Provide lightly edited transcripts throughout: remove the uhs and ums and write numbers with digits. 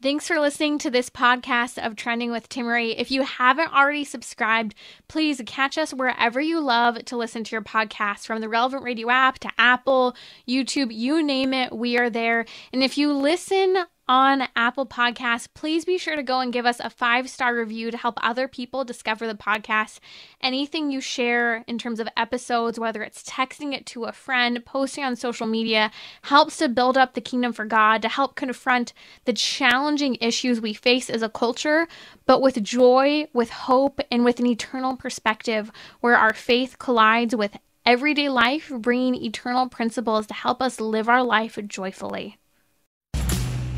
Thanks for listening to this podcast of Trending with Timmery. If you haven't already subscribed, please catch us wherever you love to listen to your podcast, from the Relevant Radio app to Apple, YouTube, you name it, we are there. And if you listen on Apple Podcasts, please be sure to go and give us a 5-star review to help other people discover the podcast. Anything you share in terms of episodes, whether it's texting it to a friend, posting on social media, helps to build up the kingdom for God, to help confront the challenging issues we face as a culture, but with joy, with hope, and with an eternal perspective where our faith collides with everyday life, bringing eternal principles to help us live our life joyfully.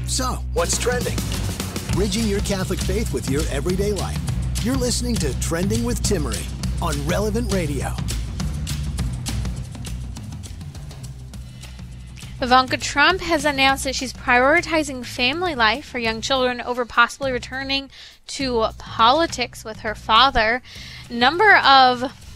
So, what's trending? Bridging your Catholic faith with your everyday life. You're listening to Trending with Timmery on Relevant Radio. Ivanka Trump has announced that she's prioritizing family life for young children over possibly returning to politics with her father.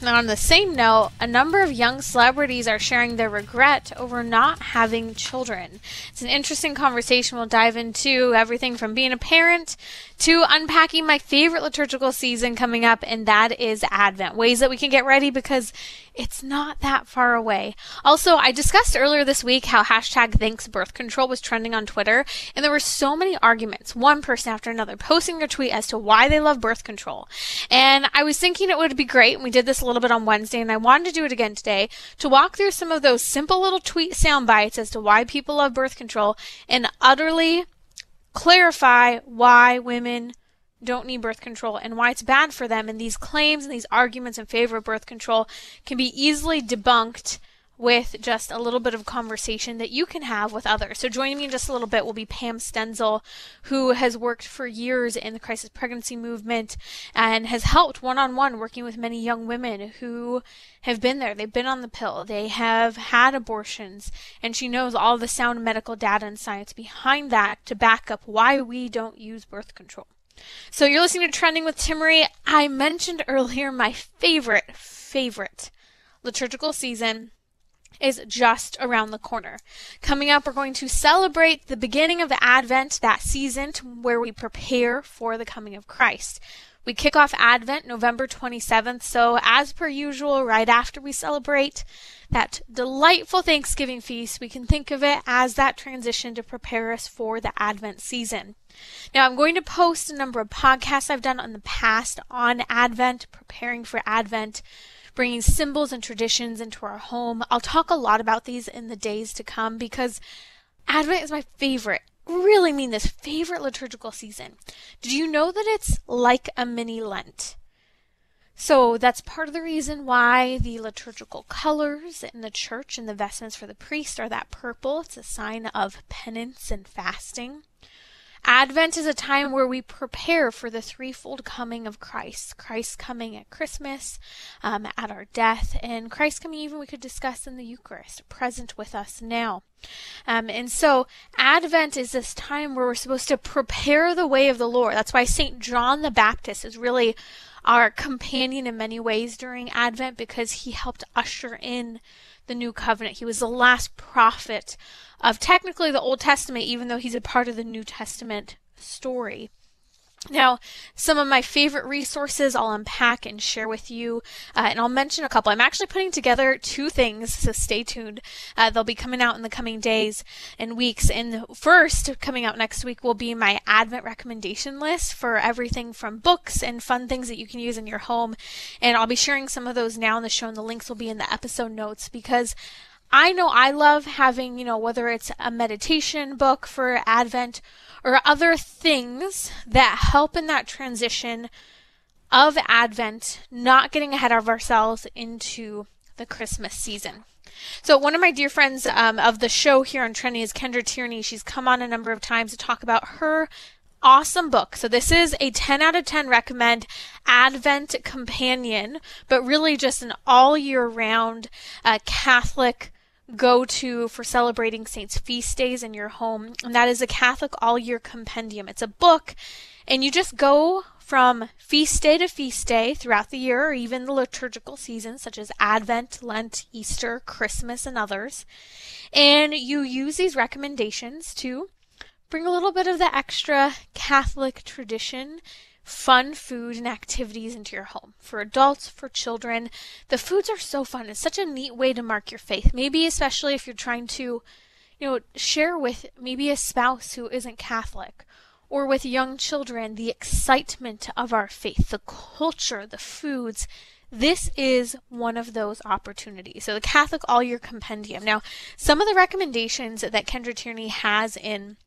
On the same note, a number of young celebrities are sharing their regret over not having children. It's an interesting conversation. We'll dive into everything from being a parent to unpacking my favorite liturgical season coming up, and that is Advent. Ways that we can get ready because it's not that far away. Also, I discussed earlier this week how #ThanksBirthControl was trending on Twitter, and there were so many arguments, one person after another, posting their tweet as to why they love birth control. And I was thinking it would be great, and we did this a little bit on Wednesday, and I wanted to do it again today, to walk through some of those simple little tweet sound bites as to why people love birth control and utterly clarify why women don't need birth control and why it's bad for them. And these claims and these arguments in favor of birth control can be easily debunked with just a little bit of conversation that you can have with others. So joining me in just a little bit will be Pam Stenzel, who has worked for years in the crisis pregnancy movement and has helped one-on-one working with many young women who have been there. They've been on the pill. They have had abortions, and she knows all the sound medical data and science behind that to back up why we don't use birth control. So you're listening to Trending with Timmery. I mentioned earlier my favorite liturgical season is just around the corner. Coming up, we're going to celebrate the beginning of the Advent, that season where we prepare for the coming of Christ. We kick off Advent November 27th, so as per usual, right after we celebrate that delightful Thanksgiving feast, we can think of it as that transition to prepare us for the Advent season. Now, I'm going to post a number of podcasts I've done in the past on Advent, preparing for Advent, bringing symbols and traditions into our home. I'll talk a lot about these in the days to come because Advent is my favorite, really mean this, favorite liturgical season. Did you know that it's like a mini Lent? So that's part of the reason why the liturgical colors in the church and the vestments for the priest are that purple. It's a sign of penance and fasting. Advent is a time where we prepare for the threefold coming of Christ. Christ coming at Christmas, at our death, and Christ coming even we could discuss in the Eucharist, present with us now. And so Advent is this time where we're supposed to prepare the way of the Lord. That's why St. John the Baptist is really our companion in many ways during Advent, because he helped usher in the new covenant. He was the last prophet of technically the Old Testament, even though he's a part of the New Testament story. Now, some of my favorite resources I'll unpack and share with you, and I'll mention a couple. I'm actually putting together 2 things, so stay tuned. They'll be coming out in the coming days and weeks. And the first, coming out next week, will be my Advent recommendation list for everything from books and fun things that you can use in your home. And I'll be sharing some of those now in the show, and the links will be in the episode notes, because I know I love having, whether it's a meditation book for Advent or other things that help in that transition of Advent, not getting ahead of ourselves into the Christmas season. So one of my dear friends of the show here on Trending is Kendra Tierney. She's come on a number of times to talk about her awesome book. So this is a 10 out of 10 recommend Advent companion, but really just an all year round Catholic go-to for celebrating saints' feast days in your home, and that is a Catholic all-year compendium. It's a book, and you just go from feast day to feast day throughout the year, or even the liturgical seasons such as Advent, Lent, Easter, Christmas, and others, and you use these recommendations to bring a little bit of the extra Catholic tradition, fun food and activities into your home. For adults, for children, the foods are so fun. It's such a neat way to mark your faith. Maybe especially if you're trying to, share with maybe a spouse who isn't Catholic, or with young children, the excitement of our faith, the culture, the foods. This is one of those opportunities. So the Catholic All-Year Compendium. Now, some of the recommendations that Kendra Tierney has in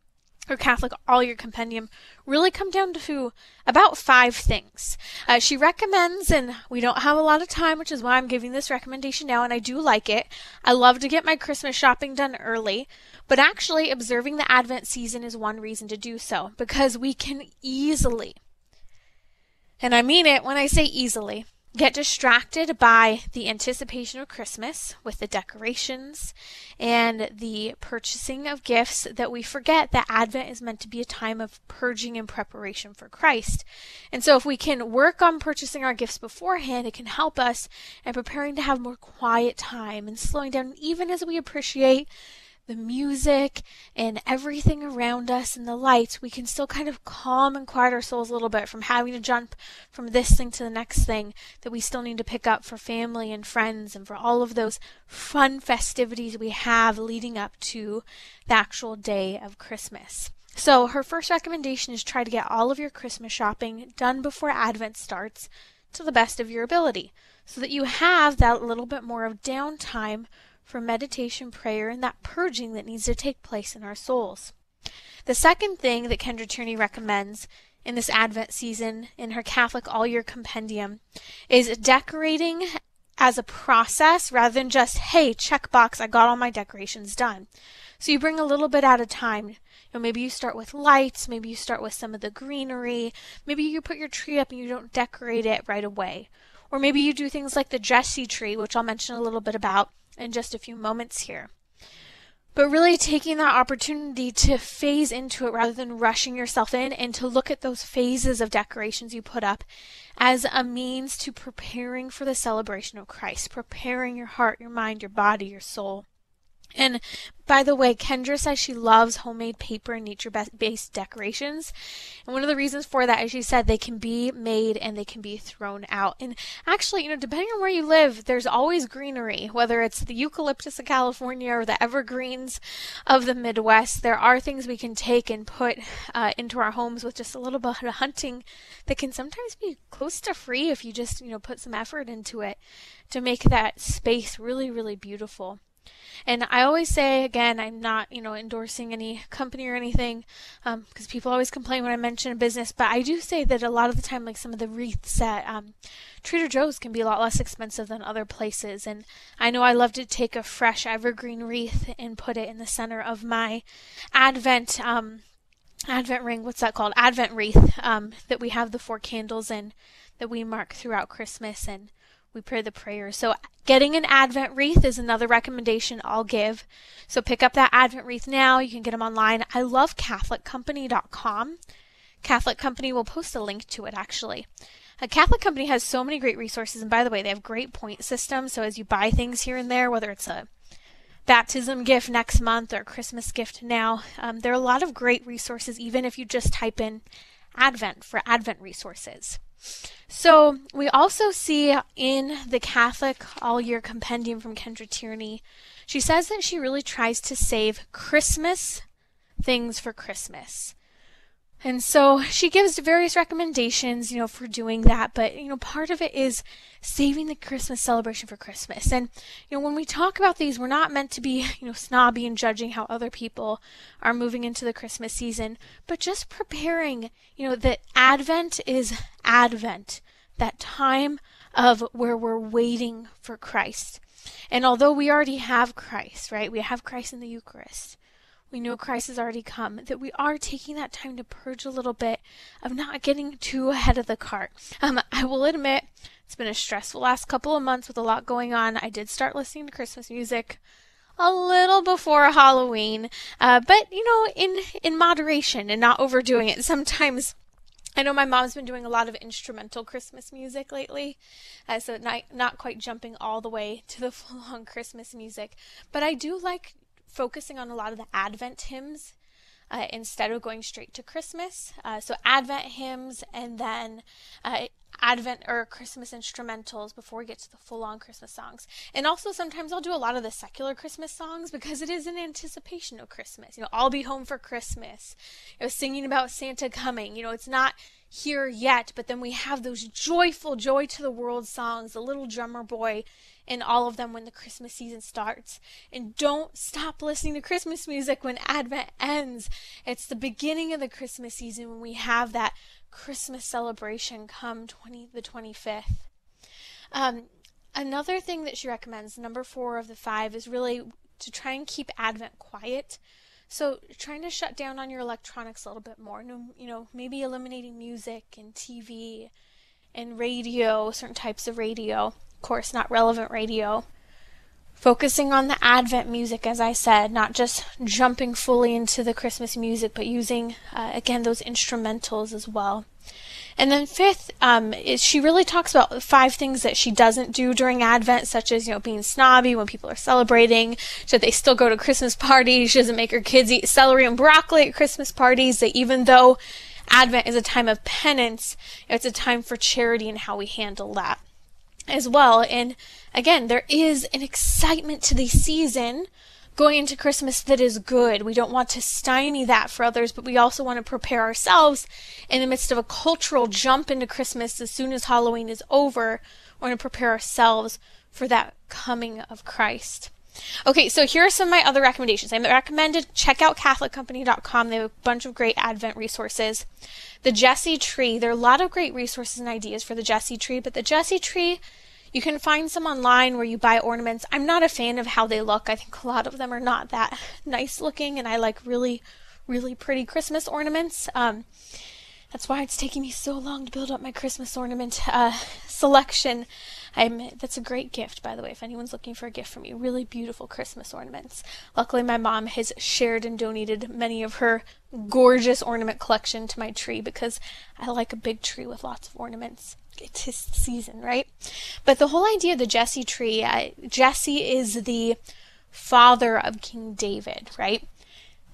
her Catholic All-Year Compendium really come down to about 5 things. She recommends, and we don't have a lot of time, which is why I'm giving this recommendation now, and I do like it. I love to get my Christmas shopping done early, but actually observing the Advent season is one reason to do so, because we can easily, and I mean it when I say easily, get distracted by the anticipation of Christmas with the decorations and the purchasing of gifts that we forget that Advent is meant to be a time of purging and preparation for Christ. And so if we can work on purchasing our gifts beforehand, it can help us in preparing to have more quiet time and slowing down, even as we appreciate the music and everything around us and the lights. We can still kind of calm and quiet our souls a little bit from having to jump from this thing to the next thing that we still need to pick up for family and friends and for all of those fun festivities we have leading up to the actual day of Christmas. So her first recommendation is try to get all of your Christmas shopping done before Advent starts to the best of your ability, so that you have that little bit more of downtime for meditation, prayer, and that purging that needs to take place in our souls. The second thing that Kendra Tierney recommends in this Advent season in her Catholic All-Year Compendium is decorating as a process rather than just, hey, checkbox, I got all my decorations done. So you bring a little bit at a time. Maybe you start with lights, maybe you start with some of the greenery, maybe you put your tree up and you don't decorate it right away. Or maybe you do things like the Jesse tree, which I'll mention a little bit about in just a few moments here. But really taking that opportunity to phase into it rather than rushing yourself in, and to look at those phases of decorations you put up as a means to preparing for the celebration of Christ, preparing your heart, your mind, your body, your soul. And by the way, Kendra says she loves homemade paper and nature-based decorations. And one of the reasons for that is she said they can be made and they can be thrown out. And actually, depending on where you live, there's always greenery, whether it's the eucalyptus of California or the evergreens of the Midwest. There are things we can take and put into our homes with just a little bit of hunting that can sometimes be close to free if you just, put some effort into it to make that space really, really beautiful. And I always say, again, I'm not, endorsing any company or anything, because people always complain when I mention a business, but I do say that a lot of the time, like some of the wreaths at Trader Joe's can be a lot less expensive than other places. And I know I love to take a fresh evergreen wreath and put it in the center of my Advent ring, what's that called? Advent wreath, that we have the 4 candles in that we mark throughout Christmas, and we pray the prayers. So getting an Advent wreath is another recommendation I'll give. So pick up that Advent wreath now. You can get them online. I love CatholicCompany.com. Catholic Company will post a link to it, actually. A Catholic Company has so many great resources. And by the way, they have great point systems. So as you buy things here and there, whether it's a baptism gift next month or a Christmas gift now, there are a lot of great resources, even if you just type in Advent for Advent resources. So we also see in the Catholic All-Year Compendium from Kendra Tierney, she says that she really tries to save Christmas things for Christmas. And so she gives various recommendations, for doing that. But, part of it is saving the Christmas celebration for Christmas. And, when we talk about these, we're not meant to be, snobby and judging how other people are moving into the Christmas season, but just preparing, that Advent is Advent, that time of where we're waiting for Christ. And although we already have Christ, right? We have Christ in the Eucharist. We know Christ has already come, that we are taking that time to purge a little bit of not getting too ahead of the cart. I will admit, it's been a stressful last couple of months with a lot going on. I did start listening to Christmas music a little before Halloween, but, in moderation and not overdoing it. Sometimes, I know my mom's been doing a lot of instrumental Christmas music lately, so not quite jumping all the way to the full-on Christmas music. But I do like focusing on a lot of the Advent hymns instead of going straight to Christmas. So Advent hymns, and then Advent or Christmas instrumentals before we get to the full-on Christmas songs. And also sometimes I'll do a lot of the secular Christmas songs because it is in anticipation of Christmas. I'll be home for Christmas. Singing about Santa coming. It's not here yet, but then we have those joyful Joy to the World songs, the Little Drummer Boy, and all of them when the Christmas season starts. And don't stop listening to Christmas music when Advent ends. It's the beginning of the Christmas season when we have that Christmas celebration come the 25th. Another thing that she recommends, number 4 of the 5, is really to try and keep Advent quiet. So trying to shut down on your electronics a little bit more. Maybe eliminating music and TV and radio, certain types of radio. Of course, not relevant radio. Focusing on the Advent music, as I said, not just jumping fully into the Christmas music, but using, again, those instrumentals as well. And then 5th, she really talks about 5 things that she doesn't do during Advent, such as, being snobby when people are celebrating. Should they still go to Christmas parties? She doesn't make her kids eat celery and broccoli at Christmas parties. That even though Advent is a time of penance, it's a time for charity and how we handle that as well. And again, there is an excitement to the season going into Christmas that is good. We don't want to stymie that for others, but we also want to prepare ourselves in the midst of a cultural jump into Christmas. As soon as Halloween is over, we want to prepare ourselves for that coming of Christ. Okay, so here are some of my other recommendations. I recommended check out CatholicCompany.com. They have a bunch of great Advent resources. The Jesse Tree. There are a lot of great resources and ideas for the Jesse Tree, but the Jesse Tree, you can find some online where you buy ornaments. I'm not a fan of how they look. I think a lot of them are not that nice looking, and I like really, really pretty Christmas ornaments. That's why it's taking me so long to build up my Christmas ornament selection. That's a great gift, by the way, if anyone's looking for a gift from me. Really beautiful Christmas ornaments. Luckily, my mom has shared and donated many of her gorgeous ornament collection to my tree because I like a big tree with lots of ornaments. It's his season, right? But the whole idea of the Jesse tree, Jesse is the father of King David, right?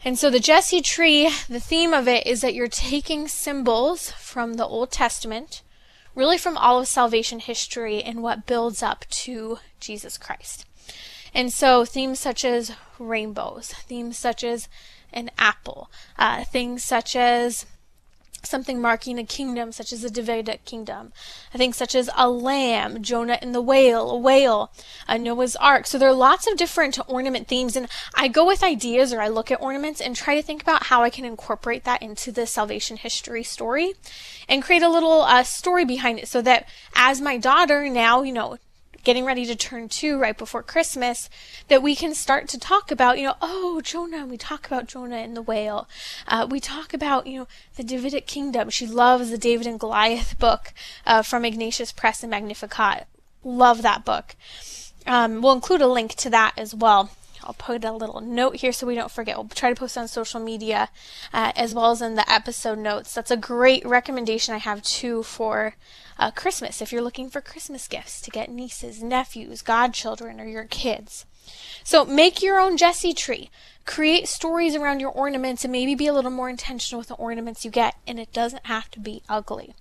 And so the Jesse tree, the theme of it is that you're taking symbols from the Old Testament, really from all of salvation history and what builds up to Jesus Christ. And so themes such as rainbows, themes such as an apple, things such as something marking a kingdom, such as the Davidic kingdom. Things such as a lamb, Jonah and the whale, a whale, Noah's Ark. So there are lots of different ornament themes, and I go with ideas, or I look at ornaments and try to think about how I can incorporate that into the salvation history story and create a little story behind it, so that as my daughter now, getting ready to turn 2 right before Christmas, that we can start to talk about, Jonah. We talk about Jonah and the whale. We talk about, the Davidic kingdom. She loves the David and Goliath book from Ignatius Press and Magnificat. Love that book. We'll include a link to that as well. I'll put a little note here so we don't forget. We'll try to post on social media as well as in the episode notes. That's a great recommendation I have too for Christmas, if you're looking for Christmas gifts to get nieces, nephews, godchildren, or your kids. So make your own Jesse tree. Create stories around your ornaments and maybe be a little more intentional with the ornaments you get, and it doesn't have to be ugly.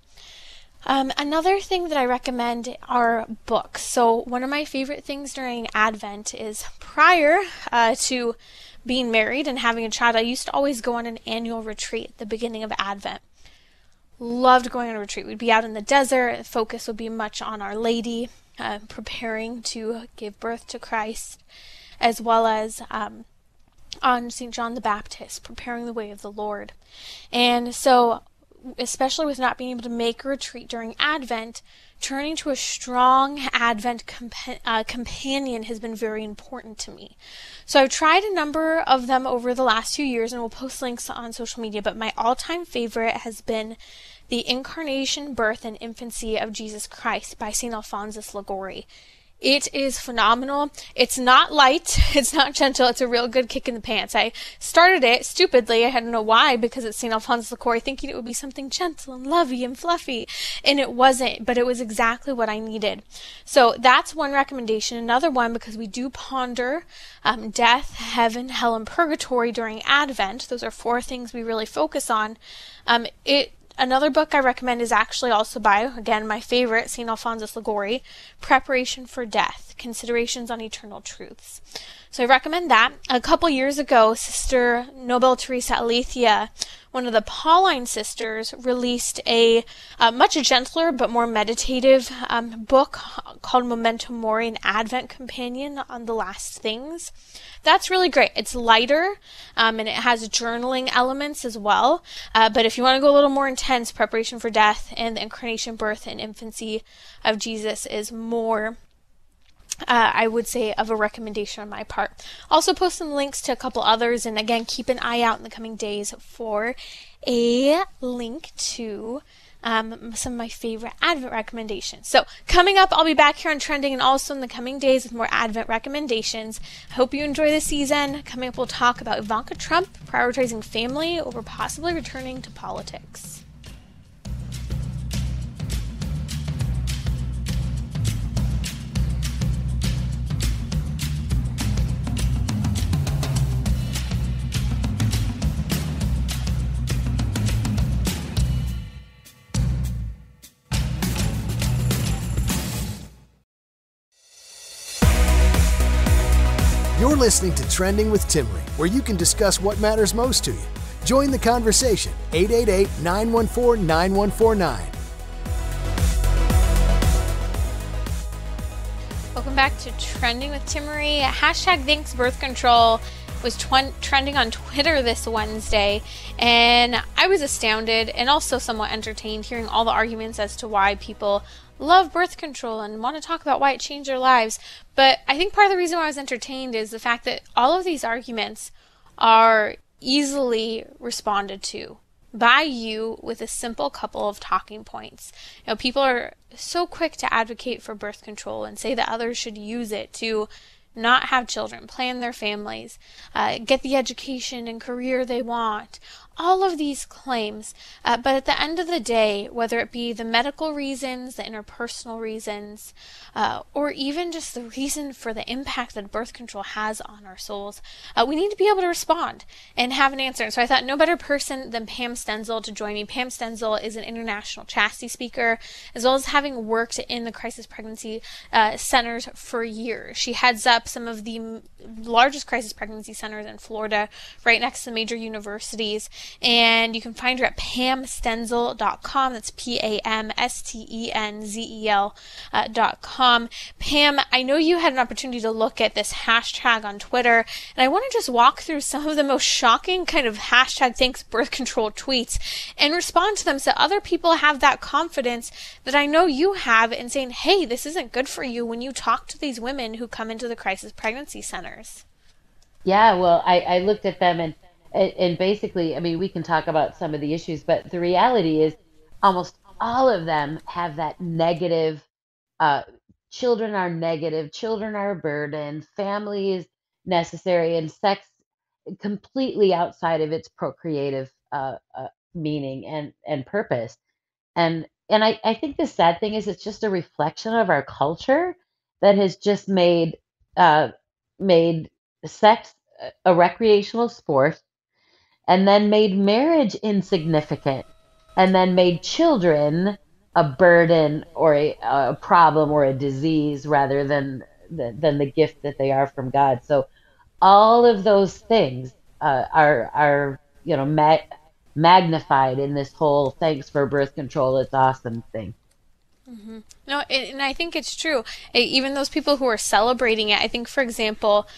Another thing that I recommend are books. So one of my favorite things during Advent is prior to being married and having a child, I used to always go on an annual retreat at the beginning of Advent. Loved going on a retreat. We'd be out in the desert. The focus would be much on Our Lady, preparing to give birth to Christ, as well as on St. John the Baptist, preparing the way of the Lord. And so, especially with not being able to make a retreat during Advent, turning to a strong Advent companion has been very important to me. So I've tried a number of them over the last few years, and we'll post links on social media, but my all-time favorite has been The Incarnation, Birth, and Infancy of Jesus Christ by St. Alphonsus Liguori. It is phenomenal. It's not light. It's not gentle. It's a real good kick in the pants. I started it stupidly. I don't know why, because it's St. Alphonsus Liguori, thinking it would be something gentle and lovey and fluffy. And it wasn't, but it was exactly what I needed. So that's one recommendation. Another one, because we do ponder death, heaven, hell, and purgatory during Advent. Those are 4 things we really focus on. Another book I recommend is actually also by, again, my favorite, St. Alphonsus Liguori, Preparation for Death, Considerations on Eternal Truths. So I recommend that. A couple years ago, Sister Noble Theresa Aletheia, one of the Pauline sisters, released a much gentler but more meditative book called Memento, Mori, an Advent companion on the last things. That's really great. It's lighter, and it has journaling elements as well. But if you want to go a little more intense, Preparation for Death and the Incarnation, Birth, and Infancy of Jesus is more, I would say, of a recommendation on my part. Also post some links to a couple others, and again, keep an eye out in the coming days for a link to some of my favorite Advent recommendations. So coming up, I'll be back here on Trending and also in the coming days with more Advent recommendations. I hope you enjoy the season. Coming up, we'll talk about Ivanka Trump prioritizing family over possibly returning to politics. You're listening to Trending with Timmery, where you can discuss what matters most to you. Join the conversation, 888-914-9149. Welcome back to Trending with Timmery. Hashtag Thanks Birth Control was trending on Twitter this Wednesday, and I was astounded and also somewhat entertained hearing all the arguments as to why people love birth control and want to talk about why it changed their lives. But I think part of the reason why I was entertained is the fact that all of these arguments are easily responded to by you with a simple couple of talking points. You know, people are so quick to advocate for birth control and say that others should use it to not have children, plan their families, get the education and career they want. All of these claims, but at the end of the day, whether it be the medical reasons, the interpersonal reasons, or even just the reason for the impact that birth control has on our souls, we need to be able to respond and have an answer. And so I thought no better person than Pam Stenzel to join me. Pam Stenzel is an international chastity speaker, as well as having worked in the crisis pregnancy centers for years. She heads up some of the largest crisis pregnancy centers in Florida, right next to major universities. And you can find her at pamstenzel.com. That's PAMSTENZEL.com. Pam, I know you had an opportunity to look at this hashtag on Twitter, and I want to just walk through some of the most shocking kind of hashtag thanks birth control tweets and respond to them so other people have that confidence that I know you have in saying, hey, this isn't good for you when you talk to these women who come into the crisis pregnancy centers. Yeah, well, I looked at them and basically, I mean, we can talk about some of the issues, but the reality is almost all of them have that negative, children are negative, children are a burden, family is necessary, and sex completely outside of its procreative meaning and purpose. And I think the sad thing is it's just a reflection of our culture that has just made sex a recreational sport, and then made marriage insignificant, and then made children a burden or a problem or a disease rather than the gift that they are from God. So all of those things are magnified in this whole thanks for birth control, it's awesome thing. Mm-hmm. No, and I think it's true. Even those people who are celebrating it, I think, for example,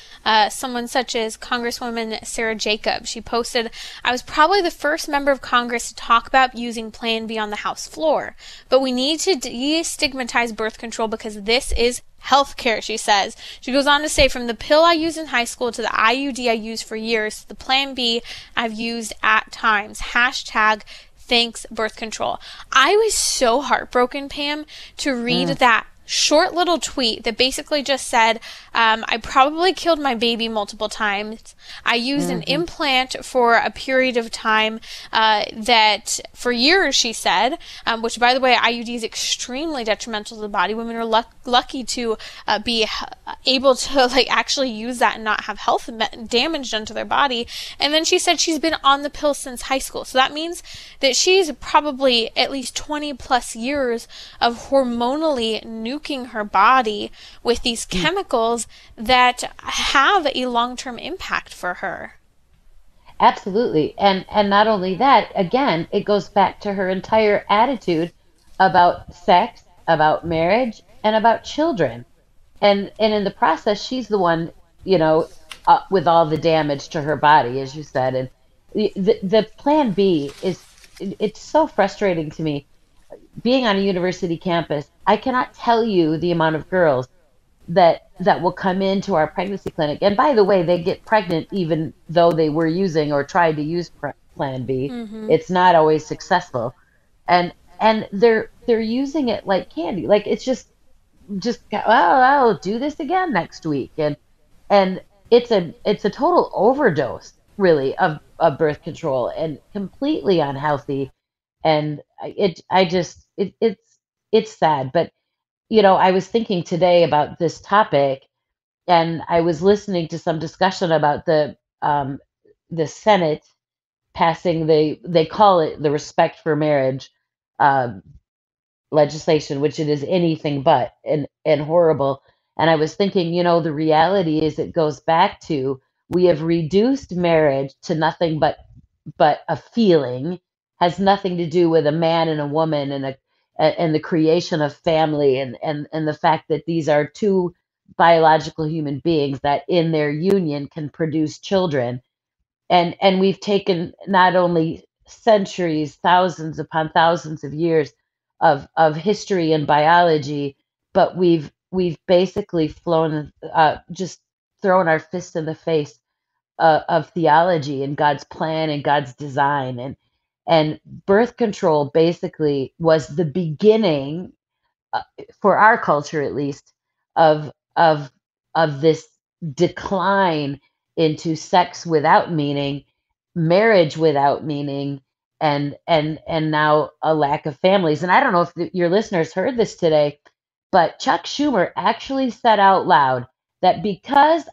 someone such as Congresswoman Sarah Jacobs, she posted, I was probably the first member of Congress to talk about using Plan B on the House floor, but we need to destigmatize birth control because this is healthcare, she says. She goes on to say, from the pill I used in high school to the IUD I used for years to the Plan B I've used at times. Hashtag thanks birth control. I was so heartbroken, Pam, to read that short little tweet that basically just said, I probably killed my baby multiple times. I used an implant for a period of time that for years, she said, which, by the way, IUD is extremely detrimental to the body. Women are lucky to be able to actually use that and not have health damage done to their body. And then she said she's been on the pill since high school. So that means that she's probably at least 20 plus years of hormonally nuking her body with these chemicals that have a long-term impact for her. Absolutely. And not only that, again, it goes back to her entire attitude about sex, about marriage, and about children. And in the process, she's the one, with all the damage to her body, as you said. And the plan B it's so frustrating to me. Being on a university campus, I cannot tell you the amount of girls that will come into our pregnancy clinic. And by the way, they get pregnant even though they were using or tried to use Plan B. It's not always successful, and they're using it like candy. Like it's just I'll do this again next week, and it's a total overdose, really, of birth control, and completely unhealthy. And it's sad. But I was thinking today about this topic, and I was listening to some discussion about the Senate passing they call it the Respect for Marriage um, legislation, which it is anything but and horrible. And I was thinking, the reality is it goes back to we have reduced marriage to nothing but a feeling, has nothing to do with a man and a woman and the creation of family and the fact that these are two biological human beings that in their union can produce children. And we've taken not only centuries, thousands upon thousands of years of history and biology, but we've basically just thrown our fist in the face of theology and God's plan and God's design. And birth control basically was the beginning, for our culture at least, of of of this decline into sex without meaning, marriage without meaning, and now a lack of families. And I don't know if your listeners heard this today, but Chuck Schumer actually said out loud that because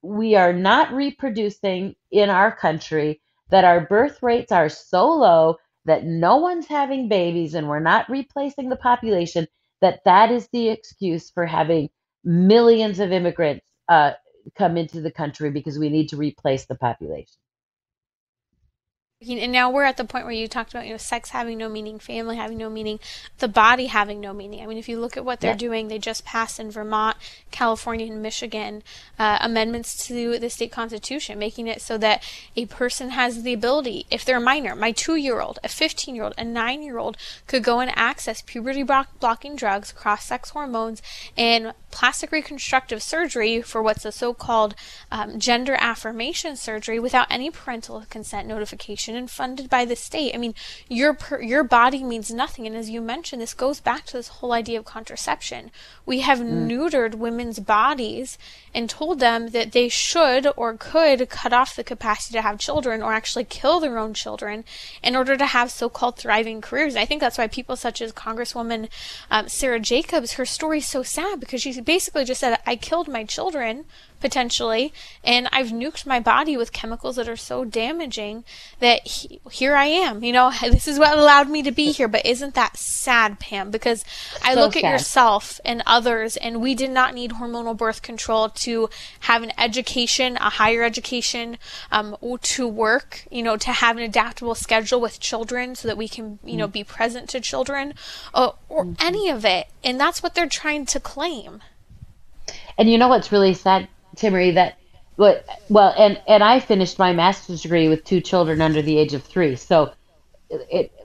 we are not reproducing in our country, that our birth rates are so low that no one's having babies and we're not replacing the population, that is the excuse for having millions of immigrants come into the country because we need to replace the population. And now we're at the point where you talked about, sex having no meaning, family having no meaning, the body having no meaning. I mean, if you look at what they're doing, they just passed in Vermont, California, and Michigan amendments to the state constitution, making it so that a person has the ability, if they're a minor, my 2-year-old, a 15-year-old, a 9-year-old could go and access puberty blocking drugs, cross-sex hormones, and plastic reconstructive surgery for what's the so-called gender affirmation surgery without any parental consent notification and funded by the state. I mean, your body means nothing. And as you mentioned, this goes back to this whole idea of contraception. We have neutered women's bodies and told them that they should or could cut off the capacity to have children or actually kill their own children in order to have so-called thriving careers. And I think that's why people such as Congresswoman Sarah Jacobs, her story is so sad, because she basically just said, I killed my children, potentially, and I've nuked my body with chemicals that are so damaging that here I am. This is what allowed me to be here. But isn't that sad, Pam? Because I look at yourself and others, and we did not need hormonal birth control to have an education, a higher education, to work, to have an adaptable schedule with children so that we can, be present to children, or any of it. And that's what they're trying to claim. And you know what's really sad, Timmery, and I finished my master's degree with 2 children under the age of 3. So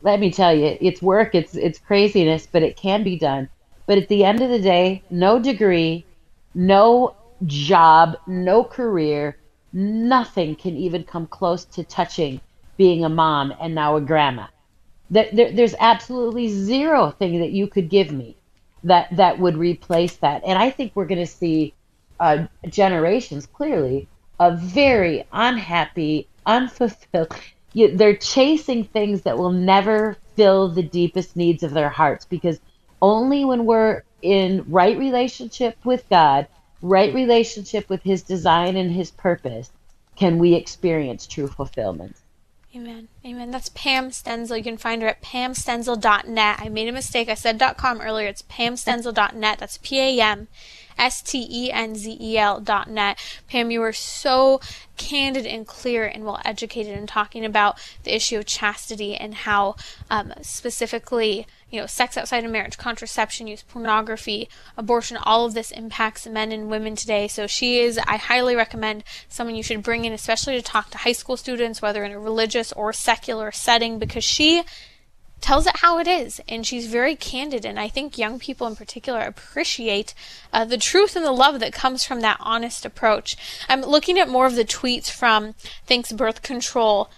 let me tell you, it's work, it's craziness, but it can be done. But at the end of the day, no degree, no job, no career, nothing can even come close to touching being a mom and now a grandma. There's absolutely zero thing that you could give me that would replace that. And I think we're going to see generations clearly of very unhappy, unfulfilled. They're chasing things that will never fill the deepest needs of their hearts, because only when we're in right relationship with God, right relationship with his design and his purpose, can we experience true fulfillment. Amen. Amen. That's Pam Stenzel. You can find her at pamstenzel.net. I made a mistake. I said .com earlier. It's pamstenzel.net. That's PAMSTENZEL.net. Pam, you were so candid and clear and well educated in talking about the issue of chastity and how specifically, sex outside of marriage, contraception use, pornography, abortion, all of this impacts men and women today. So I highly recommend someone you should bring in, especially to talk to high school students, whether in a religious or secular setting, because she tells it how it is, and she's very candid, and I think young people in particular appreciate the truth and the love that comes from that honest approach. I'm looking at more of the tweets from Thanks Birth Control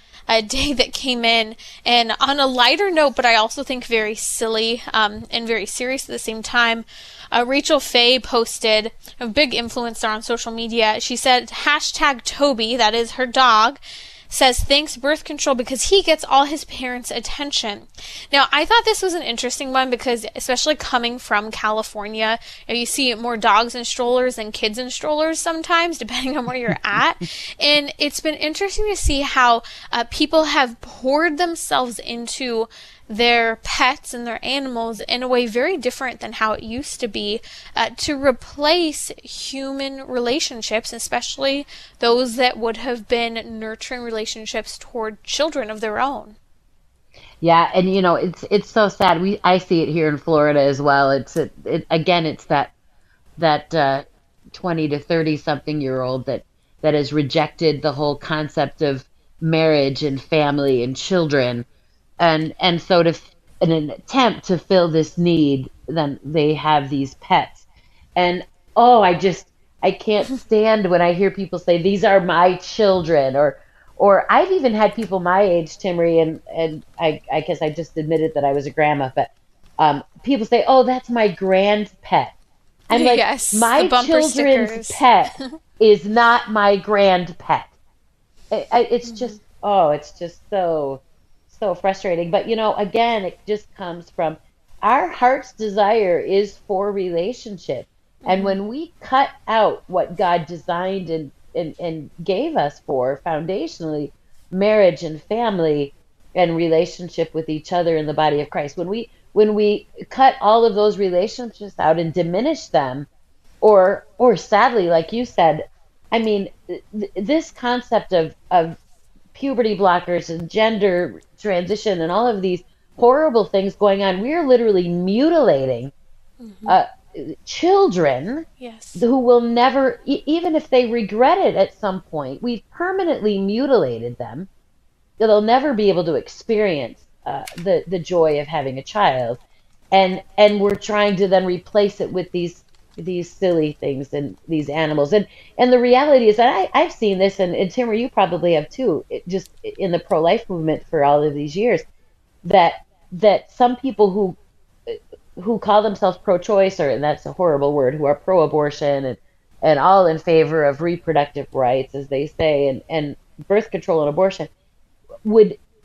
Day that came in, and on a lighter note, but I also think very silly and very serious at the same time, Rachel Faye posted, a big influencer on social media. She said, #Toby, that is her dog, says thanks birth control because he gets all his parents' attention. Now, I thought this was an interesting one because, especially coming from California, you see more dogs in strollers than kids in strollers sometimes, depending on where you're at. And it's been interesting to see how people have poured themselves into their pets and their animals in a way very different than how it used to be, to replace human relationships, especially those that would have been nurturing relationships toward children of their own. Yeah, and it's so sad. I see it here in Florida as well. It's that 20 to 30 something year old that has rejected the whole concept of marriage and family and children. And so in an attempt to fill this need, then they have these pets. And I can't stand when I hear people say, these are my children, or I've even had people my age, Timmery, and I guess I just admitted that I was a grandma, but people say, oh, that's my grand pet. I'm like, yes, my children's pet is not my grand pet. It's just so frustrating. But, again, it just comes from our heart's desire is for relationship. And when we cut out what God designed and gave us for foundationally, marriage and family and relationship with each other in the body of Christ, when we cut all of those relationships out and diminish them, or sadly, like you said, I mean, this concept of puberty blockers and gender transition and all of these horrible things going on, we're literally mutilating children, yes, who will never, even if they regret it at some point, we've permanently mutilated them. They'll never be able to experience the joy of having a child, and we're trying to then replace it with these silly things and these animals. And the reality is that I've seen this, and Timmer, you probably have too, just in the pro-life movement for all of these years, that some people who call themselves pro-choice, and that's a horrible word, who are pro-abortion and all in favor of reproductive rights, as they say, and birth control and abortion,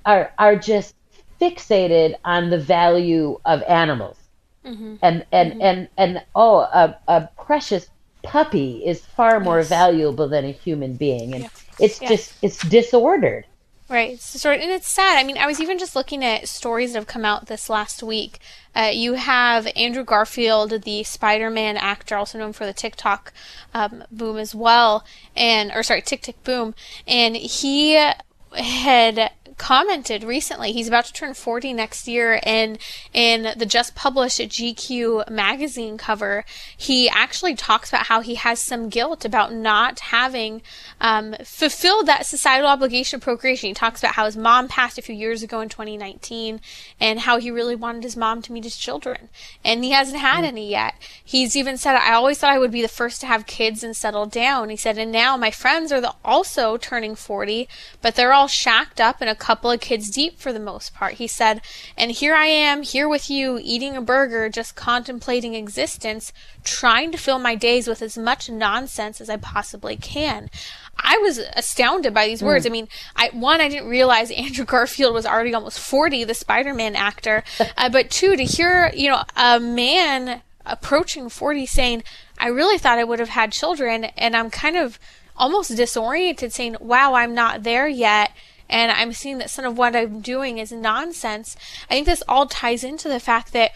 are just fixated on the value of animals. And a precious puppy is far more valuable than a human being, and it's disordered. Right, it's disordered, and it's sad. I mean, I was even just looking at stories that have come out this last week. You have Andrew Garfield, the Spider-Man actor, also known for the TikTok boom as well, Tick Boom, and he had commented recently, he's about to turn 40 next year, and in the just published GQ magazine cover, he actually talks about how he has some guilt about not having fulfilled that societal obligation of procreation. He talks about how his mom passed a few years ago in 2019, and how he really wanted his mom to meet his children, and he hasn't had any yet. He's even said, I always thought I would be the first to have kids and settle down. He said, and now my friends are also turning 40, but they're all shacked up in a couple of kids deep for the most part. He said, and here I am, here with you, eating a burger, just contemplating existence, trying to fill my days with as much nonsense as I possibly can. I was astounded by these words. I mean, I didn't realize Andrew Garfield was already almost 40, the Spider-Man actor. But two, to hear, a man approaching 40 saying, I really thought I would have had children, and I'm kind of almost disoriented saying, wow, I'm not there yet, and I'm seeing that some of what I'm doing is nonsense. I think this all ties into the fact that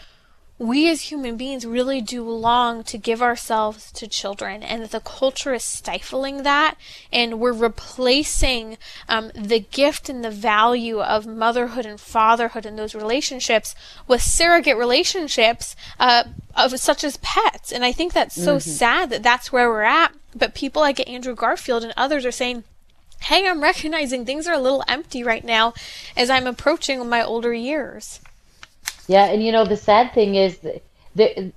we as human beings really do long to give ourselves to children, and that the culture is stifling that, and we're replacing the gift and the value of motherhood and fatherhood and those relationships with surrogate relationships of such as pets. And I think that's so sad that that's where we're at. But people like Andrew Garfield and others are saying, hey, I'm recognizing things are a little empty right now as I'm approaching my older years. Yeah, and the sad thing is that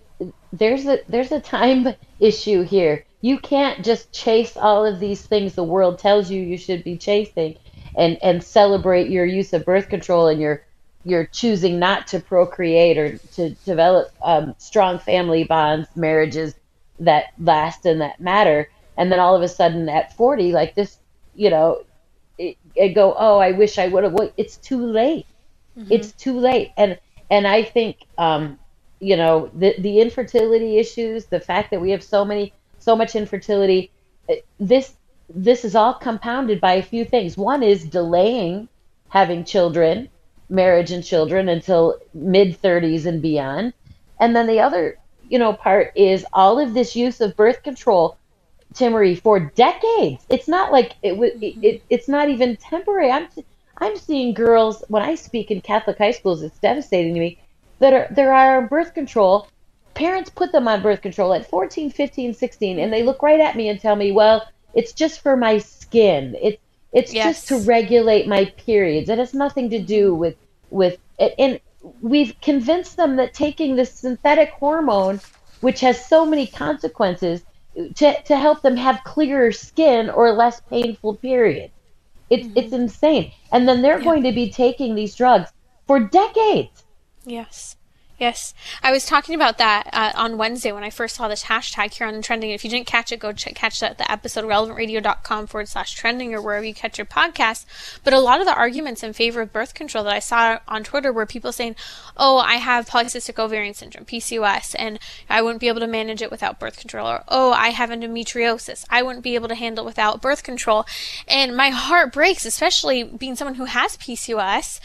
there's a time issue here. You can't just chase all of these things the world tells you should be chasing, and celebrate your use of birth control and your choosing not to procreate or to develop strong family bonds, marriages that last and that matter, and then all of a sudden at 40, like this, it go, oh, I wish I would have. Well, it's too late. It's too late, and I think, the infertility issues, the fact that we have so much infertility, this is all compounded by a few things. One is delaying having children, marriage and children, until mid-30s and beyond. And then the other, part is all of this use of birth control, Timmery, for decades. It's not like it's not even temporary. I'm seeing girls, when I speak in Catholic high schools, it's devastating to me, that are on birth control. Parents put them on birth control at 14, 15, 16, and they look right at me and tell me, well, it's just for my skin. It's just to regulate my periods. It has nothing to do with it. And we've convinced them that taking this synthetic hormone, which has so many consequences, to help them have clearer skin or less painful periods. It's insane. And then they're going to be taking these drugs for decades. Yes. Yes. I was talking about that on Wednesday when I first saw this hashtag here on Trending. If you didn't catch it, go catch the episode, relevantradio.com/trending or wherever you catch your podcast. But a lot of the arguments in favor of birth control that I saw on Twitter were people saying, oh, I have polycystic ovarian syndrome, PCOS, and I wouldn't be able to manage it without birth control. Or, oh, I have endometriosis. I wouldn't be able to handle it without birth control. And my heart breaks, especially being someone who has PCOS,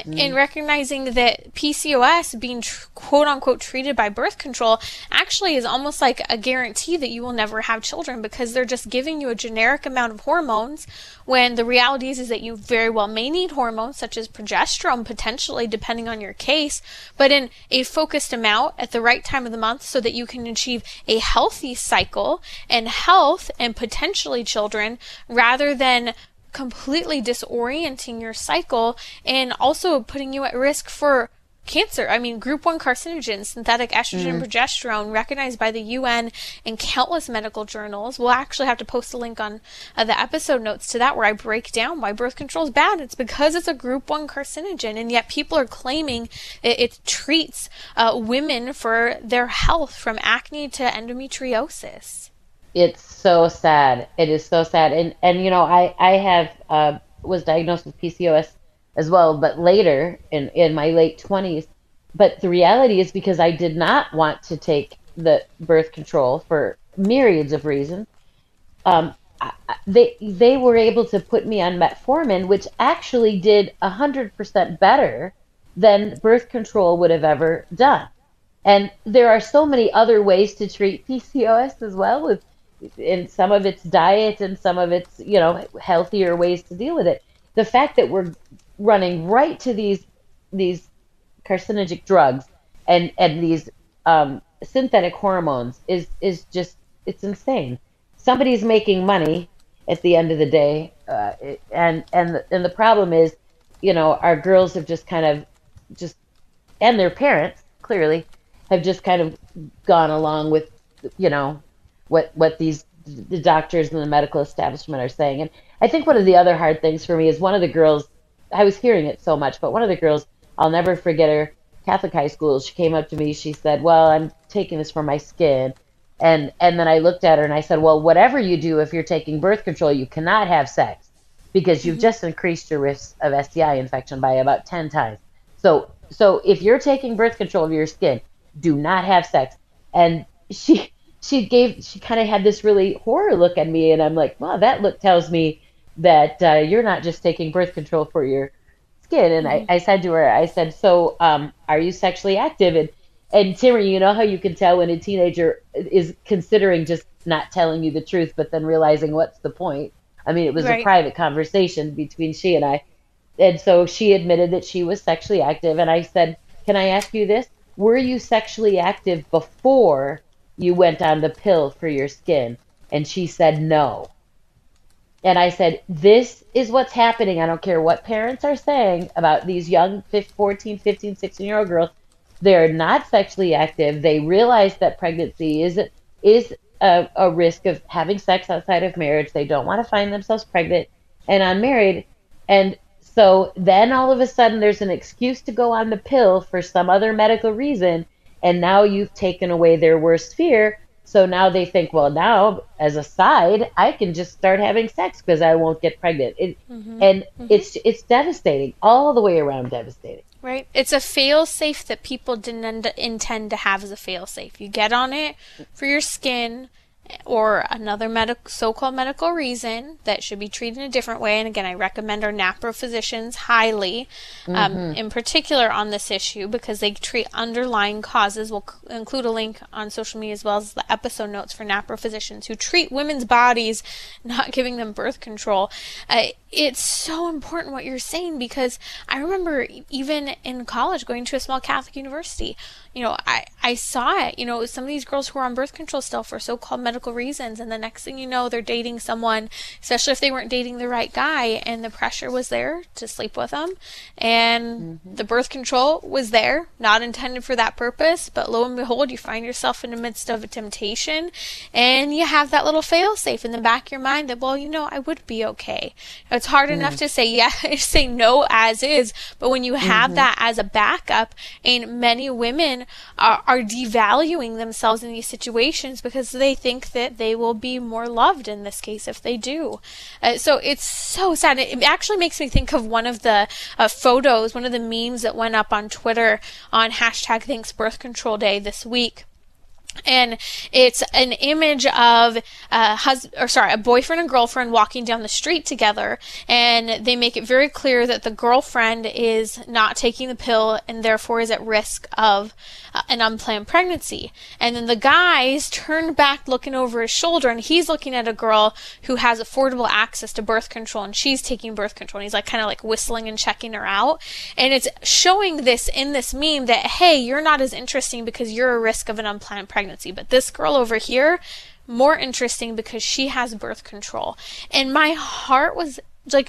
in recognizing that PCOS being quote unquote treated by birth control actually is almost like a guarantee that you will never have children, because they're just giving you a generic amount of hormones, when the reality is that you very well may need hormones such as progesterone potentially, depending on your case, but in a focused amount at the right time of the month so that you can achieve a healthy cycle and health and potentially children, rather than completely disorienting your cycle and also putting you at risk for cancer. I mean, group 1 carcinogens, synthetic estrogen and progesterone, recognized by the UN and countless medical journals. We'll actually have to post a link on the episode notes to that, where I break down why birth control is bad. It's because it's a group 1 carcinogen, and yet people are claiming it treats women for their health, from acne to endometriosis. It's so sad. It is so sad. And I have was diagnosed with PCOS as well, but later in my late 20s. But the reality is, because I did not want to take the birth control for myriads of reasons, they were able to put me on metformin, which actually did 100% better than birth control would have ever done. And there are so many other ways to treat PCOS as well, and some of it's diet and some of it's healthier ways to deal with it. The fact that we're running right to these carcinogenic drugs and these synthetic hormones is just, it's insane. Somebody's making money at the end of the day, and the problem is, our girls have just kind of and their parents clearly have just kind of gone along with what the doctors and the medical establishment are saying. And I think one of the other hard things for me is, one of the girls I was hearing it so much. But one of the girls, I'll never forget her, Catholic high school, she came up to me, she said, well, I'm taking this for my skin. And then I looked at her and I said, well, whatever you do, if you're taking birth control, you cannot have sex because you've just increased your risk of STI infection by about 10 times. So if you're taking birth control of your skin, do not have sex. And she kind of had this really horror look at me, and I'm like, well, that look tells me that you're not just taking birth control for your skin. And I said to her, I said, so are you sexually active? And Timmy, you know how you can tell when a teenager is considering just not telling you the truth, but then realizing what's the point? I mean, it was a private conversation between she and I. And so she admitted that she was sexually active. And I said, can I ask you this? Were you sexually active before you went on the pill for your skin? And she said no. And I said, this is what's happening. I don't care what parents are saying about these young 14, 15, 16-year-old girls. They're not sexually active. They realize that pregnancy is a risk of having sex outside of marriage. They don't want to find themselves pregnant and unmarried. And so then all of a sudden there's an excuse to go on the pill for some other medical reason. And now you've taken away their worst fear. So now they think, well, now as a side, I can just start having sex because I won't get pregnant. It's devastating, all the way around devastating. Right. It's a fail-safe that people didn't intend to have as a fail-safe. You get on it for your skin or another so-called medical reason that should be treated in a different way. And again, I recommend our NAPRO physicians highly, in particular on this issue, because they treat underlying causes. We'll include a link on social media as well as the episode notes for NAPRO physicians who treat women's bodies, not giving them birth control. It's so important what you're saying, because I remember even in college going to a small Catholic university, I saw it, some of these girls who were on birth control still for so-called medical reasons, and the next thing you know, they're dating someone, especially if they weren't dating the right guy, and the pressure was there to sleep with them, and the birth control was there, not intended for that purpose, but lo and behold, you find yourself in the midst of a temptation, and you have that little fail-safe in the back of your mind that, well, I would be okay. It's hard enough to say no as is, but when you have that as a backup, and many women are devaluing themselves in these situations because they think that they will be more loved in this case if they do. So it's so sad. It actually makes me think of one of the photos, one of the memes that went up on Twitter on hashtag Thanks Birth Control Day this week. And it's an image of a boyfriend and girlfriend walking down the street together, and they make it very clear that the girlfriend is not taking the pill and therefore is at risk of an unplanned pregnancy. And then the guy's turned back looking over his shoulder, and he's looking at a girl who has affordable access to birth control, and she's taking birth control, and he's kind of whistling and checking her out. And it's showing this in this meme that, hey, you're not as interesting because you're a risk of an unplanned pregnancy. But this girl over here, more interesting because she has birth control. And my heart was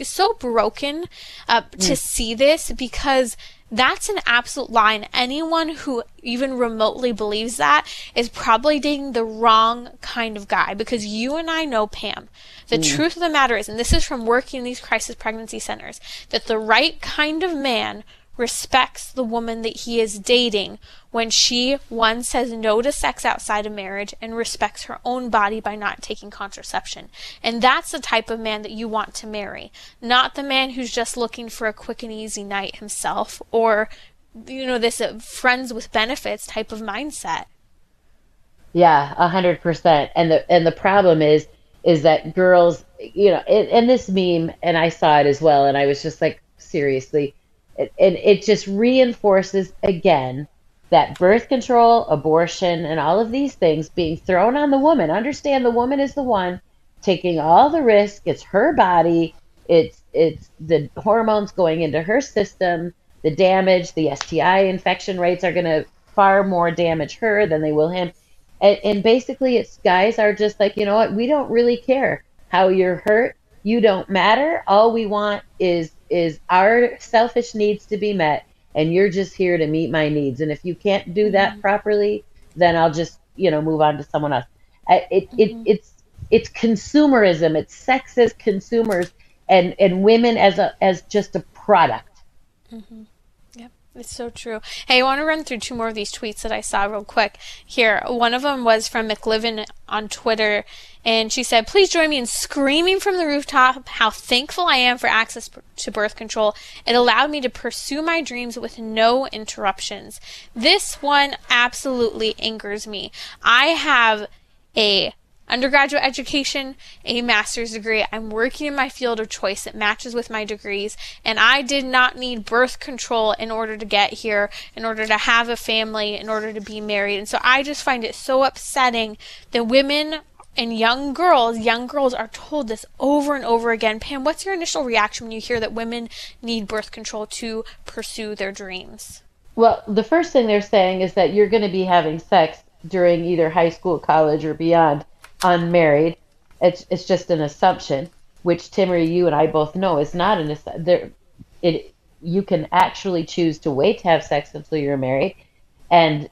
so broken to see this, because that's an absolute lie. And anyone who even remotely believes that is probably dating the wrong kind of guy, because you and I know, Pam, the truth of the matter is, and this is from working in these crisis pregnancy centers, that the right kind of man respects the woman that he is dating when she, one, says no to sex outside of marriage and respects her own body by not taking contraception. And that's the type of man that you want to marry, not the man who's just looking for a quick and easy night himself, or this friends with benefits type of mindset. Yeah, 100%. And the problem is that girls, and this meme, and I saw it as well, and I was just like, seriously. And it just reinforces again that birth control, abortion, and all of these things being thrown on the woman. Understand, the woman is the one taking all the risk. It's her body. It's the hormones going into her system, the damage, the STI infection rates are going to far more damage her than they will him. And basically, it's guys are just like, you know what? We don't really care how you're hurt. You don't matter. All we want is our selfish needs to be met, and you're just here to meet my needs. And if you can't do that properly, then I'll just, move on to someone else. It's consumerism. It's sex as consumers, and women as just a product. Mm-hmm. Yep, it's so true. Hey, I want to run through two more of these tweets that I saw real quick here. One of them was from McLivin on Twitter, and she said, "Please join me in screaming from the rooftop how thankful I am for access to birth control. It allowed me to pursue my dreams with no interruptions." This one absolutely angers me. I have a undergraduate education, a master's degree. I'm working in my field of choice that matches with my degrees, and I did not need birth control in order to get here, in order to have a family, in order to be married. And so I just find it so upsetting that women and young girls are told this over and over again. Pam, what's your initial reaction when you hear that women need birth control to pursue their dreams? Well, the first thing they're saying is that you're going to be having sex during either high school, college, or beyond, unmarried. It's just an assumption, which Timmery, you and I both know is not an assumption. You can actually choose to wait to have sex until you're married, and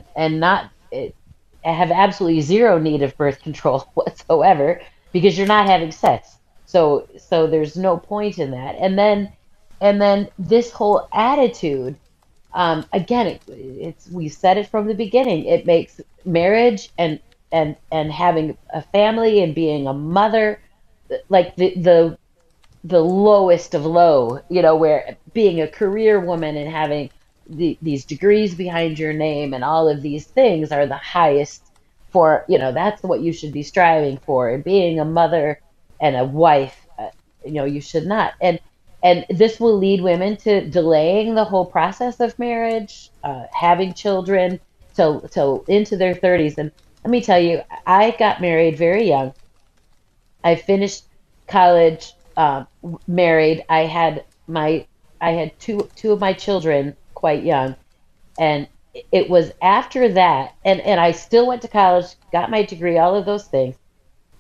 not have absolutely zero need of birth control whatsoever because you're not having sex. So there's no point in that. And then this whole attitude, again, we said it from the beginning. It makes marriage and having a family and being a mother like the lowest of low, where being a career woman and having these degrees behind your name and all of these things are the highest for, that's what you should be striving for. And being a mother and a wife, you should not. And this will lead women to delaying the whole process of marriage, having children till into their 30s. And let me tell you, I got married very young. I finished college, married. I had two of my children quite young, and it was after that, and I still went to college, got my degree, all of those things.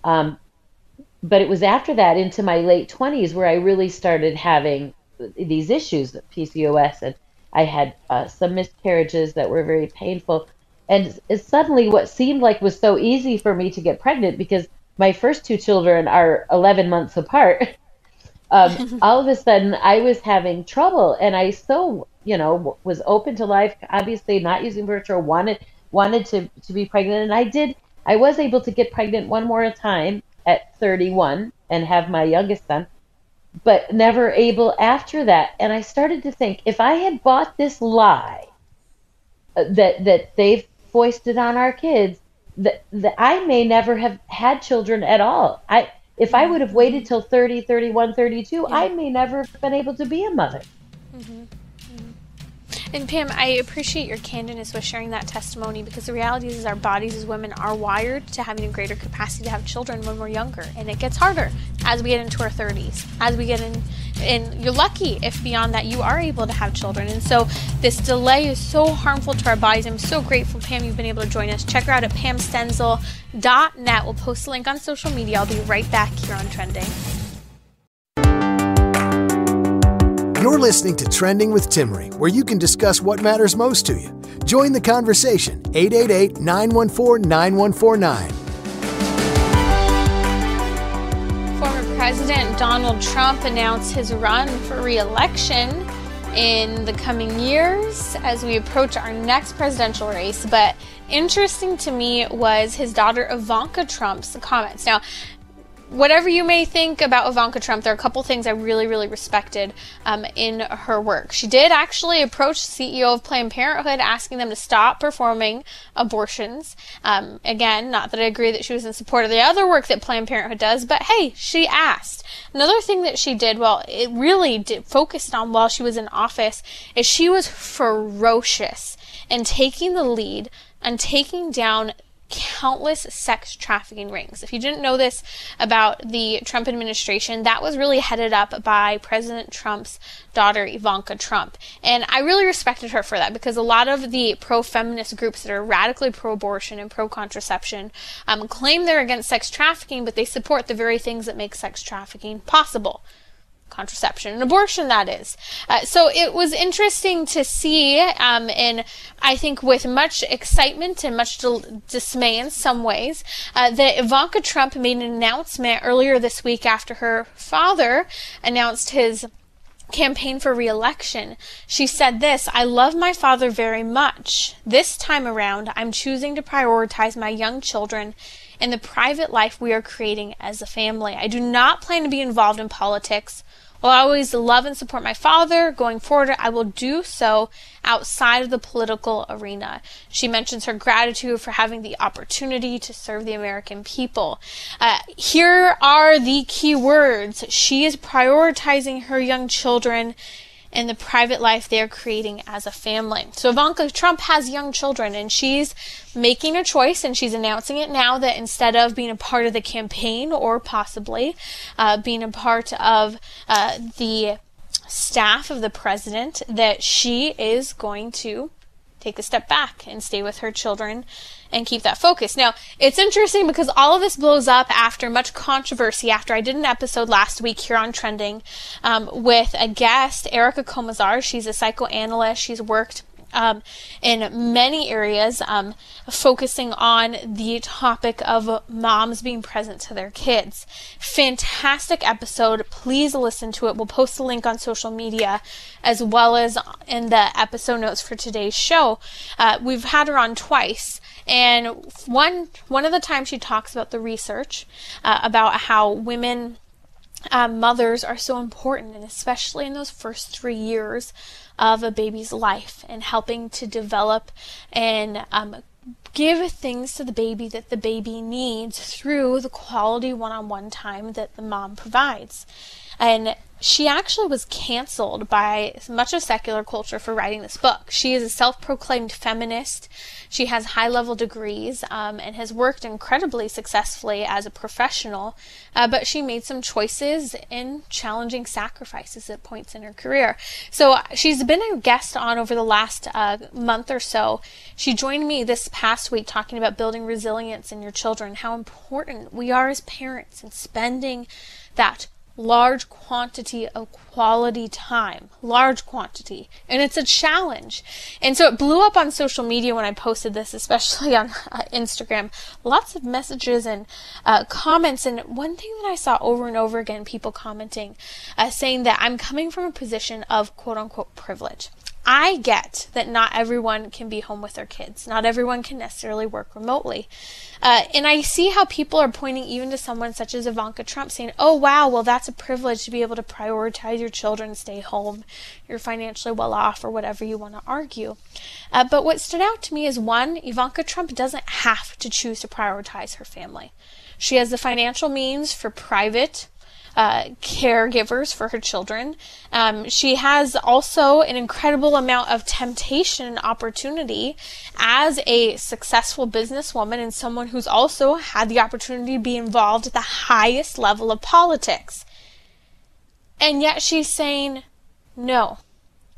But it was after that, into my late 20s, where I really started having these issues of PCOS, and I had some miscarriages that were very painful. And suddenly what seemed like was so easy for me to get pregnant, because my first two children are 11 months apart, all of a sudden I was having trouble. And I was open to life, obviously not using birth control, wanted to be pregnant. And I was able to get pregnant one more time at 31 and have my youngest son, but never able after that. And I started to think, if I had bought this lie that they've foisted on our kids, that I may never have had children at all. If I would have waited till 30, 31, 32, yeah, I may never have been able to be a mother. Mm-hmm. And Pam, I appreciate your candidness with sharing that testimony, because the reality is our bodies as women are wired to having a greater capacity to have children when we're younger, and it gets harder as we get into our 30s, as we get in, and you're lucky if beyond that you are able to have children. And so this delay is so harmful to our bodies. I'm so grateful, Pam, you've been able to join us. Check her out at pamstenzel.net. We'll post a link on social media. I'll be right back here on Trending. You're listening to Trending with Timmery, where you can discuss what matters most to you. Join the conversation, 888-914-9149. Former President Donald Trump announced his run for re-election in the coming years as we approach our next presidential race. But interesting to me was his daughter Ivanka Trump's comments. Now, whatever you may think about Ivanka Trump, there are a couple things I really, really respected in her work. She did actually approach the CEO of Planned Parenthood, asking them to stop performing abortions. Again, not that I agree that she was in support of the other work that Planned Parenthood does, but hey, she asked. Another thing that she did, it really focused on while she was in office, is she was ferocious in taking the lead and taking down countless sex trafficking rings. If you didn't know this about the Trump administration, that was really headed up by President Trump's daughter, Ivanka Trump. And I really respected her for that, because a lot of the pro-feminist groups that are radically pro-abortion and pro-contraception claim they're against sex trafficking, but they support the very things that make sex trafficking possible. Contraception and abortion, that is. So it was interesting to see, and I think with much excitement and much dismay in some ways, that Ivanka Trump made an announcement earlier this week after her father announced his campaign for re-election, she said this: "I love my father very much. This time around, I'm choosing to prioritize my young children and the private life we are creating as a family. I do not plan to be involved in politics. While I always love and support my father, going forward, I will do so outside of the political arena." She mentions her gratitude for having the opportunity to serve the American people. Here are the key words. She is prioritizing her young children and the private life they are creating as a family. So Ivanka Trump has young children, and she's making a choice, and she's announcing it now, that instead of being a part of the campaign or possibly being a part of the staff of the president, that she is going to take a step back and stay with her children and keep that focus. Now, it's interesting because all of this blows up after much controversy, after I did an episode last week here on Trending with a guest, Erica Komisar. She's a psychoanalyst. She's worked in many areas, focusing on the topic of moms being present to their kids. Fantastic episode. Please listen to it. We'll post a link on social media as well as in the episode notes for today's show. We've had her on twice. And one of the times she talks about the research about how women mothers are so important, and especially in those first 3 years of a baby's life, and helping to develop and give things to the baby that the baby needs through the quality one-on-one time that the mom provides. And she actually was canceled by much of secular culture for writing this book. She is a self-proclaimed feminist. She has high-level degrees and has worked incredibly successfully as a professional, but she made some choices and challenging sacrifices at points in her career. So she's been a guest on over the last month or so. She joined me this past week talking about building resilience in your children, how important we are as parents, and spending that large quantity of quality time, large quantity, and it's a challenge. And so it blew up on social media when I posted this, especially on Instagram. Lots of messages and comments, and one thing that I saw over and over again, people commenting, saying that I'm coming from a position of quote-unquote privilege. I get that not everyone can be home with their kids. Not everyone can necessarily work remotely. And I see how people are pointing even to someone such as Ivanka Trump, saying, oh, wow, well, that's a privilege to be able to prioritize your children, stay home, you're financially well off, or whatever you want to argue. But what stood out to me is, one, Ivanka Trump doesn't have to choose to prioritize her family. She has the financial means for private caregivers for her children. She has also an incredible amount of temptation and opportunity as a successful businesswoman, and someone who's also had the opportunity to be involved at the highest level of politics. And yet she's saying no.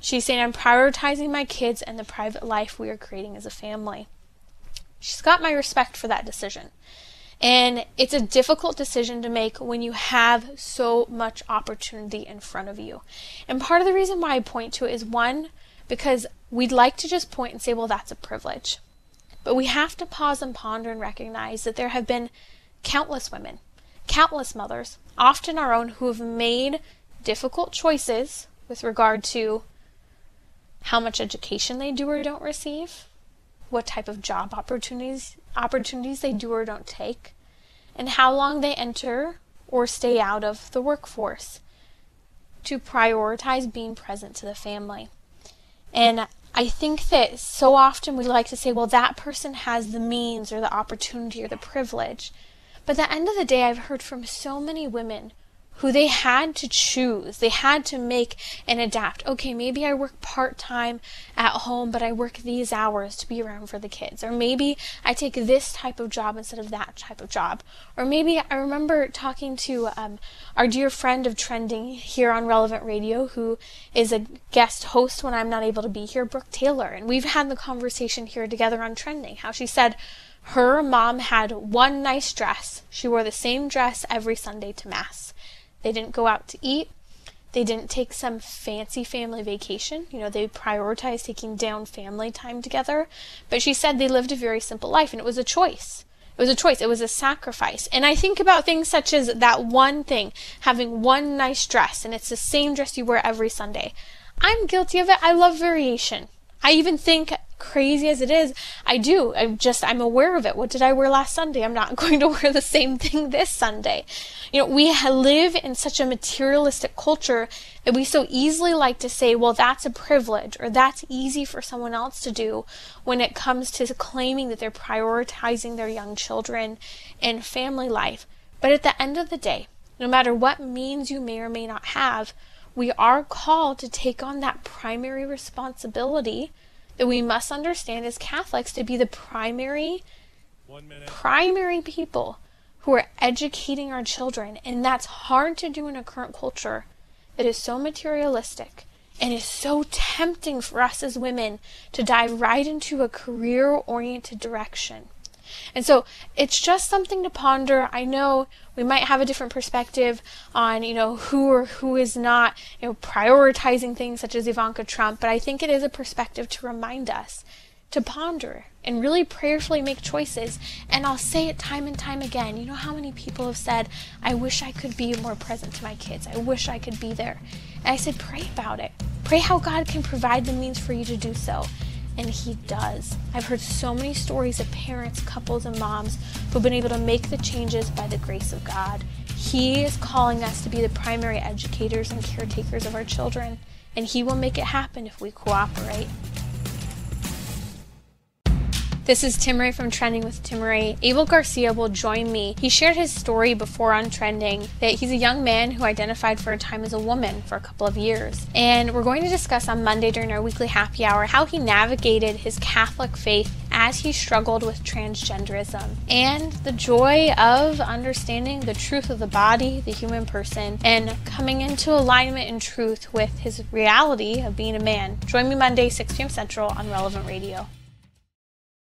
She's saying, I'm prioritizing my kids and the private life we are creating as a family. She's got my respect for that decision. And it's a difficult decision to make when you have so much opportunity in front of you. And part of the reason why I point to it is, one, because we'd like to just point and say, well, that's a privilege. But we have to pause and ponder and recognize that there have been countless women, countless mothers, often our own, who have made difficult choices with regard to how much education they do or don't receive, what type of job opportunities they do or don't take, and how long they enter or stay out of the workforce, to prioritize being present to the family. And I think that so often we like to say, well, that person has the means or the opportunity or the privilege. But at the end of the day, I've heard from so many women who they had to choose. They had to make and adapt. Okay, maybe I work part-time at home, but I work these hours to be around for the kids. Or maybe I take this type of job instead of that type of job. Or maybe I remember talking to our dear friend of Trending here on Relevant Radio, who is a guest host when I'm not able to be here, Brooke Taylor. And we've had the conversation here together on Trending, how she said her mom had one nice dress. She wore the same dress every Sunday to Mass. They didn't go out to eat. They didn't take some fancy family vacation. You know, they prioritized taking down family time together. But she said they lived a very simple life, and it was a choice. It was a choice. It was a sacrifice. And I think about things such as that one thing, having one nice dress, and it's the same dress you wear every Sunday. I'm guilty of it. I love variation. I even think, crazy as it is, I do. I'm aware of it. What did I wear last Sunday? I'm not going to wear the same thing this Sunday. We live in such a materialistic culture that we so easily like to say, well, that's a privilege, or that's easy for someone else to do, when it comes to claiming that they're prioritizing their young children and family life. But at the end of the day, no matter what means you may or may not have, we are called to take on that primary responsibility that we must understand as Catholics to be the primary people who are educating our children. And that's hard to do in a current culture that is so materialistic and is so tempting for us as women to dive right into a career-oriented direction. And so it's just something to ponder. I know we might have a different perspective on, who or who is not, prioritizing things such as Ivanka Trump, but I think it is a perspective to remind us to ponder and really prayerfully make choices. And I'll say it time and time again. You know how many people have said, I wish I could be more present to my kids. I wish I could be there. And I said, pray about it. Pray how God can provide the means for you to do so. And He does. I've heard so many stories of parents, couples, and moms who've been able to make the changes by the grace of God. He is calling us to be the primary educators and caretakers of our children, and He will make it happen if we cooperate. This is Timmerie from Trending with Timmerie. Abel Garcia will join me. He shared his story before on Trending, that he's a young man who identified for a time as a woman for a couple of years. And we're going to discuss on Monday during our weekly happy hour how he navigated his Catholic faith as he struggled with transgenderism, and the joy of understanding the truth of the body, the human person, and coming into alignment and truth with his reality of being a man. Join me Monday, 6 p.m. Central on Relevant Radio.